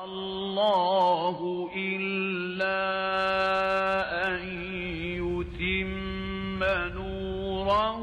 الله إلا أن يتم نوره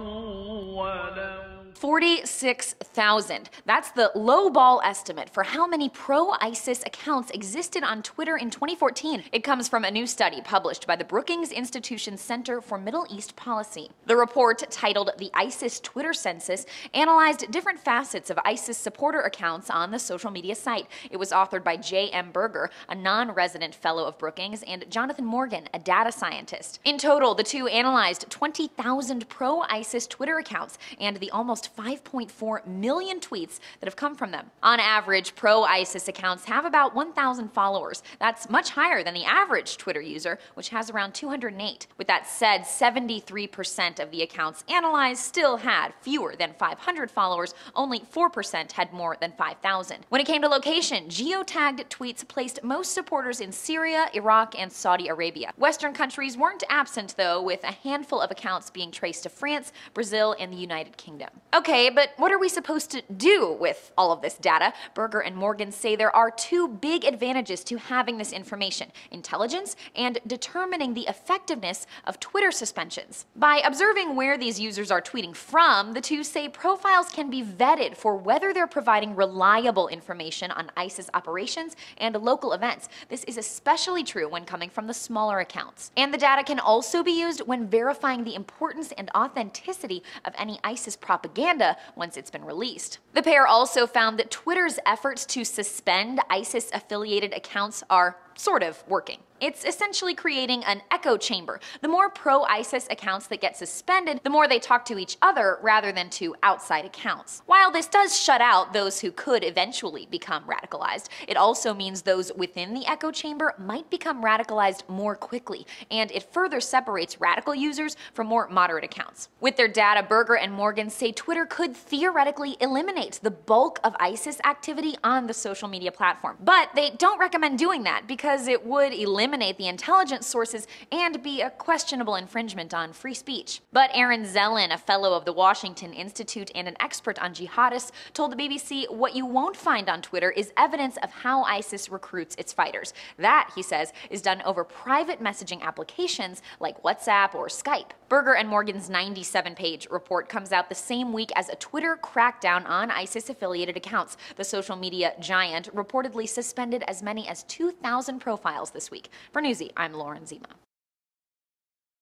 ولو 46,000. That's the lowball estimate for how many pro-ISIS accounts existed on Twitter in 2014. It comes from a new study published by the Brookings Institution Center for Middle East Policy. The report, titled The ISIS Twitter Census, analyzed different facets of ISIS supporter accounts on the social media site. It was authored by J.M. Berger, a non-resident fellow of Brookings, and Jonathan Morgan, a data scientist. In total, the two analyzed 20,000 pro-ISIS Twitter accounts and the almost 5.4 million tweets that have come from them. On average, pro-ISIS accounts have about 1,000 followers. That's much higher than the average Twitter user, which has around 208. With that said, 73% of the accounts analyzed still had fewer than 500 followers. Only 4% had more than 5,000. When it came to location, geotagged tweets placed most supporters in Syria, Iraq, and Saudi Arabia. Western countries weren't absent, though, with a handful of accounts being traced to France, Brazil, and the United Kingdom. Okay, but what are we supposed to do with all of this data? Berger and Morgan say there are two big advantages to having this information: intelligence and determining the effectiveness of Twitter suspensions. By observing where these users are tweeting from, the two say profiles can be vetted for whether they're providing reliable information on ISIS operations and local events. This is especially true when coming from the smaller accounts. And the data can also be used when verifying the importance and authenticity of any ISIS propaganda once it's been released. The pair also found that Twitter's efforts to suspend ISIS-affiliated accounts are sort of working. It's essentially creating an echo chamber. The more pro-ISIS accounts that get suspended, the more they talk to each other rather than to outside accounts. While this does shut out those who could eventually become radicalized, it also means those within the echo chamber might become radicalized more quickly, and it further separates radical users from more moderate accounts. With their data, Berger and Morgan say Twitter could theoretically eliminate the bulk of ISIS activity on the social media platform. But they don't recommend doing that because it would eliminate the intelligence sources and be a questionable infringement on free speech. But Aaron Zellin, a fellow of the Washington Institute and an expert on jihadists, told the BBC what you won't find on Twitter is evidence of how ISIS recruits its fighters. That, he says, is done over private messaging applications like WhatsApp or Skype. Berger and Morgan's 97-page report comes out the same week as a Twitter crackdown on ISIS-affiliated accounts. The social media giant reportedly suspended as many as 2,000 profiles this week. For Newsy, I'm Lauren Zima.